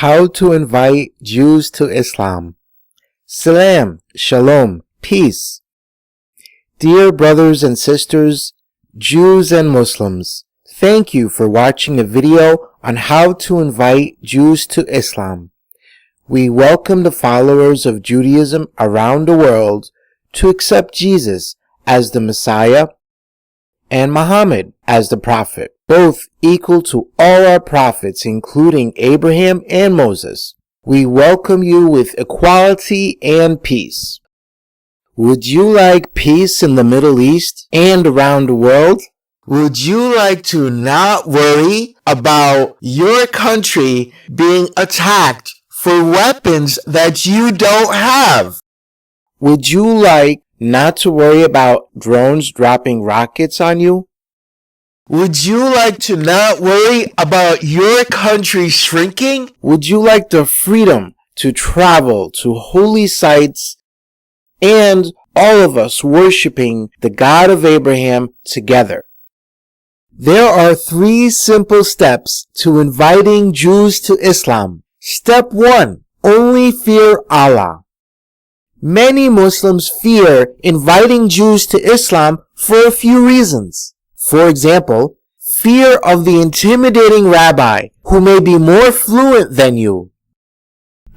How to invite Jews to Islam. Salam, Shalom, peace. Dear brothers and sisters, Jews and Muslims, thank you for watching a video on how to invite Jews to Islam. We welcome the followers of Judaism around the world to accept Jesus as the Messiah and Muhammad as the Prophet, both equal to all our prophets, including Abraham and Moses. We welcome you with equality and peace. Would you like peace in the Middle East and around the world? Would you like to not worry about your country being attacked for weapons that you don't have? Would you like not to worry about drones dropping rockets on you? Would you like to not worry about your country shrinking? Would you like the freedom to travel to holy sites and all of us worshiping the God of Abraham together? There are 3 simple steps to inviting Jews to Islam. Step 1. Only fear Allah. Many Muslims fear inviting Jews to Islam for a few reasons. For example, fear of the intimidating rabbi who may be more fluent than you.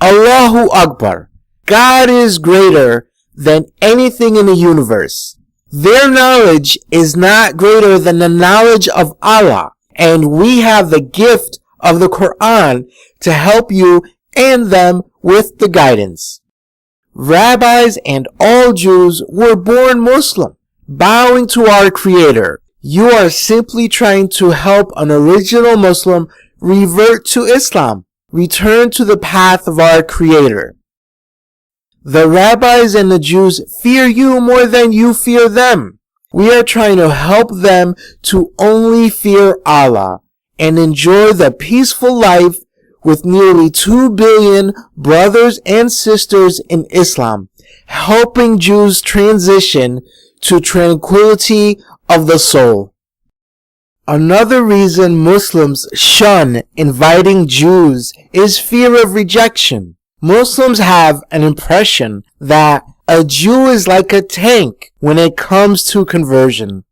Allahu Akbar. God is greater than anything in the universe. Their knowledge is not greater than the knowledge of Allah, and we have the gift of the Quran to help you and them with the guidance. Rabbis and all Jews were born Muslim, bowing to our Creator. You are simply trying to help an original Muslim revert to Islam, return to the path of our Creator. The rabbis and the Jews fear you more than you fear them. We are trying to help them to only fear Allah and enjoy the peaceful life with nearly 2 billion brothers and sisters in Islam, helping Jews transition to tranquility of the soul. Another reason Muslims shun inviting Jews is fear of rejection. Muslims have an impression that a Jew is like a tank when it comes to conversion.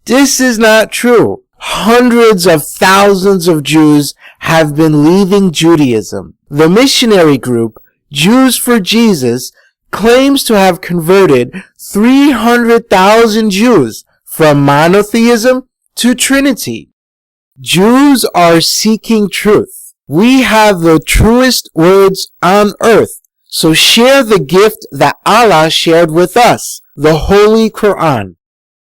This is not true. Hundreds of thousands of Jews have been leaving Judaism. The missionary group, Jews for Jesus, claims to have converted 300,000 Jews from monotheism to Trinity. Jews are seeking truth. We have the truest words on earth, so share the gift that Allah shared with us, the Holy Quran.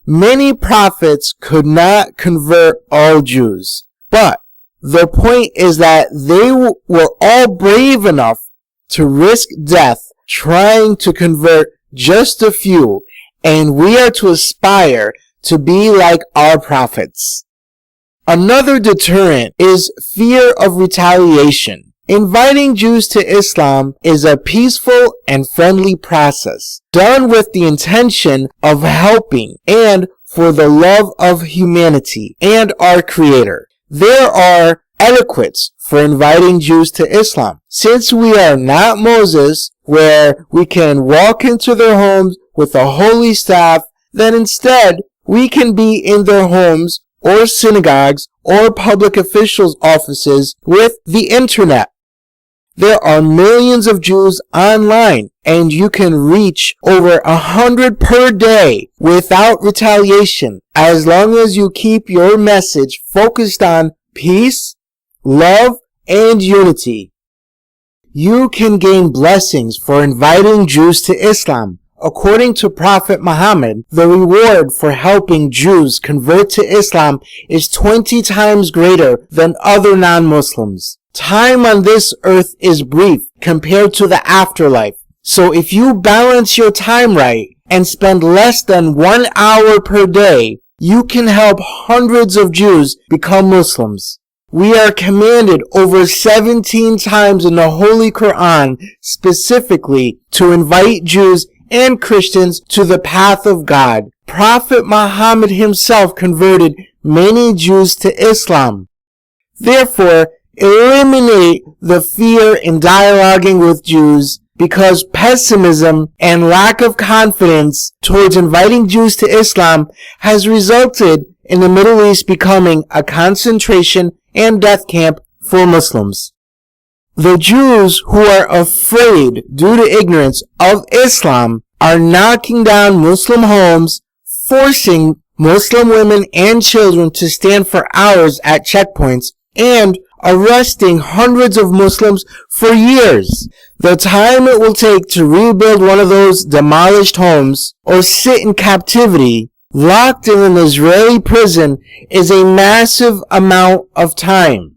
Many prophets could not convert all Jews, but the point is that they were all brave enough to risk death trying to convert just a few, and we are to aspire to be like our prophets. Another deterrent is fear of retaliation. Inviting Jews to Islam is a peaceful and friendly process, done with the intention of helping and for the love of humanity and our Creator. There are etiquettes for inviting Jews to Islam. Since we are not Moses, where we can walk into their homes with a holy staff, then instead we can be in their homes or synagogues or public officials' offices with the internet. There are millions of Jews online, and you can reach over 100 per day without retaliation, as long as you keep your message focused on peace, love, and unity. You can gain blessings for inviting Jews to Islam. According to Prophet Muhammad, the reward for helping Jews convert to Islam is 20 times greater than other non-Muslims. Time on this earth is brief compared to the afterlife. So if you balance your time right and spend less than 1 hour per day, you can help hundreds of Jews become Muslims. We are commanded over 17 times in the Holy Quran specifically to invite Jews and Christians to the path of God. Prophet Muhammad himself converted many Jews to Islam. Therefore, eliminate the fear in dialoguing with Jews, because pessimism and lack of confidence towards inviting Jews to Islam has resulted in the Middle East becoming a concentration and death camp for Muslims. The Jews who are afraid due to ignorance of Islam are knocking down Muslim homes, forcing Muslim women and children to stand for hours at checkpoints, and arresting hundreds of Muslims for years. The time it will take to rebuild one of those demolished homes or sit in captivity, locked in an Israeli prison, is a massive amount of time.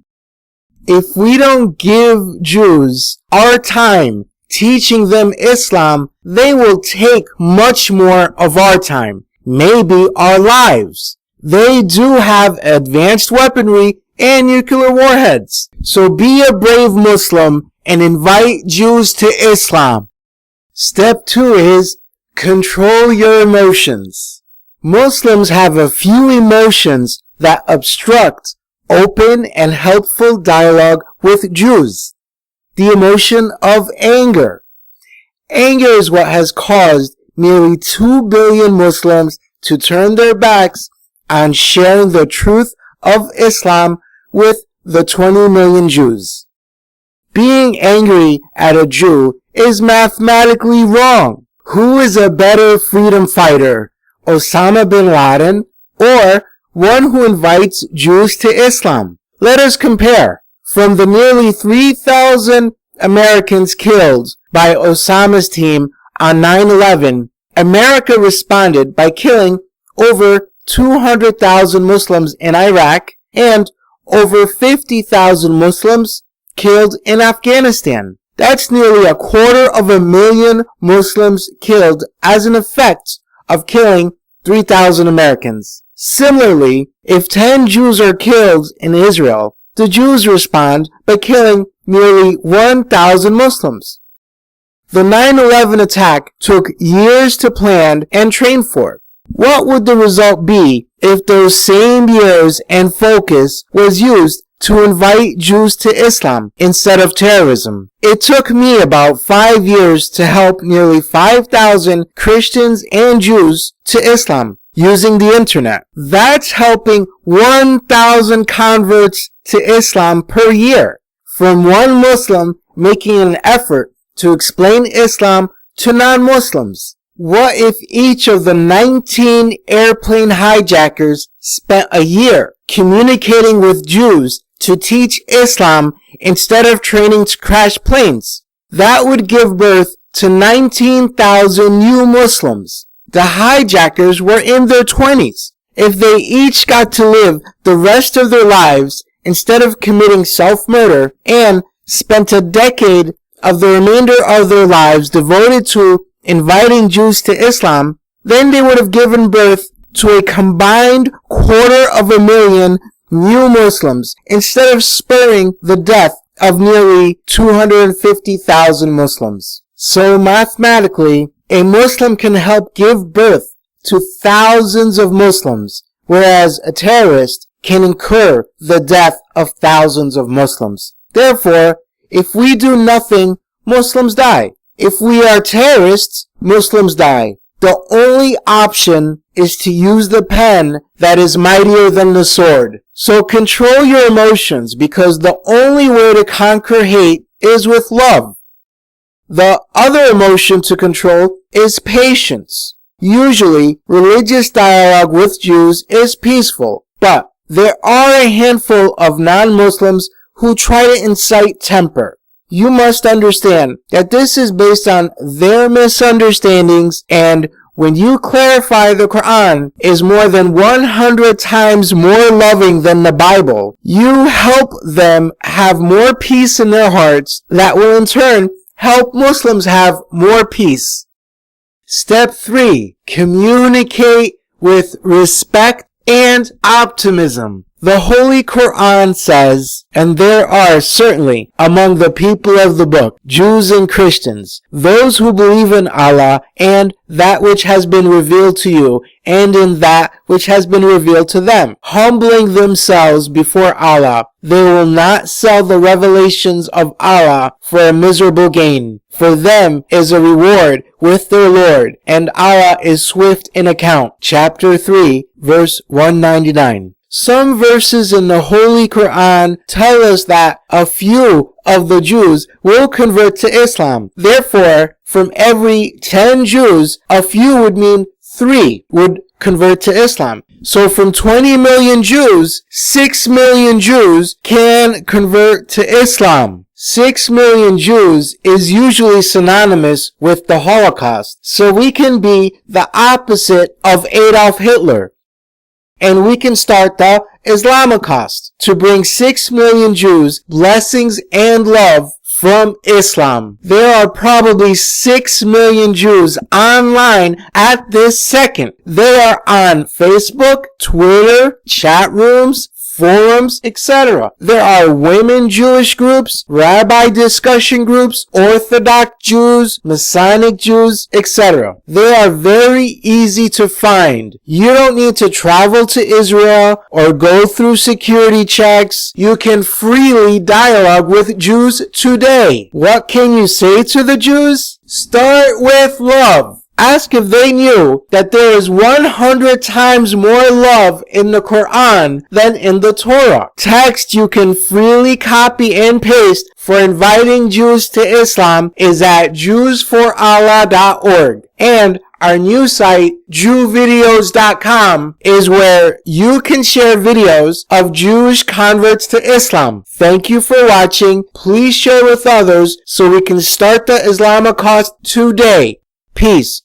If we don't give Jews our time teaching them Islam, they will take much more of our time, maybe our lives. They do have advanced weaponry and nuclear warheads. So be a brave Muslim and invite Jews to Islam. Step 2 is control your emotions. Muslims have a few emotions that obstruct open and helpful dialogue with Jews. The emotion of anger. Anger is what has caused nearly 2 billion Muslims to turn their backs on sharing the truth of Islam with the 20 million Jews. Being angry at a Jew is mathematically wrong. Who is a better freedom fighter, Osama bin Laden or one who invites Jews to Islam? Let us compare. From the nearly 3,000 Americans killed by Osama's team on 9/11, America responded by killing over 200,000 Muslims in Iraq and over 50,000 Muslims killed in Afghanistan. That's nearly 250,000 Muslims killed as an effect of killing 3,000 Americans. Similarly, if 10 Jews are killed in Israel, the Jews respond by killing nearly 1,000 Muslims. The 9/11 attack took years to plan and train for. What would the result be if those same years and focus was used to invite Jews to Islam instead of terrorism? It took me about 5 years to help nearly 5,000 Christians and Jews to Islam using the internet. That's helping 1,000 converts to Islam per year, from one Muslim making an effort to explain Islam to non-Muslims. What if each of the 19 airplane hijackers spent a year communicating with Jews to teach Islam instead of training to crash planes? That would give birth to 19,000 new Muslims. The hijackers were in their 20s. If they each got to live the rest of their lives instead of committing self-murder and spent a decade of the remainder of their lives devoted to inviting Jews to Islam, then they would have given birth to a combined 250,000 new Muslims instead of spurring the death of nearly 250,000 Muslims. So mathematically, a Muslim can help give birth to thousands of Muslims, whereas a terrorist can incur the death of thousands of Muslims. Therefore, if we do nothing, Muslims die. If we are terrorists, Muslims die. The only option is to use the pen that is mightier than the sword. So control your emotions, because the only way to conquer hate is with love. The other emotion to control is patience. Usually, religious dialogue with Jews is peaceful, but there are a handful of non-Muslims who try to incite temper. You must understand that this is based on their misunderstandings, and when you clarify the Quran is more than 100 times more loving than the Bible, you help them have more peace in their hearts that will in turn help Muslims have more peace. Step 3. Communicate with respect and optimism. The Holy Quran says, and there are certainly among the people of the book, Jews and Christians, those who believe in Allah and that which has been revealed to you, and in that which has been revealed to them, humbling themselves before Allah. They will not sell the revelations of Allah for a miserable gain. For them is a reward with their Lord, and Allah is swift in account. Chapter 3, verse 199. Some verses in the Holy Quran tell us that a few of the Jews will convert to Islam. Therefore, from every 10 Jews, a few would mean 3 would convert to Islam. So from 20 million Jews, 6 million Jews can convert to Islam. 6 million Jews is usually synonymous with the Holocaust. So we can be the opposite of Adolf Hitler. And we can start the Islamocaust to bring 6 million Jews blessings and love from Islam. There are probably 6 million Jews online at this second. They are on Facebook, Twitter, chat rooms, forums, etc. There are women Jewish groups, rabbi discussion groups, Orthodox Jews, Masonic Jews, etc. They are very easy to find. You don't need to travel to Israel or go through security checks. You can freely dialogue with Jews today. What can you say to the Jews? Start with love. Ask if they knew that there is 100 times more love in the Quran than in the Torah. Text you can freely copy and paste for inviting Jews to Islam is at jewsforallah.org. And our new site, JewVideos.com, is where you can share videos of Jewish converts to Islam. Thank you for watching. Please share with others so we can start the Islamocaust today. Peace.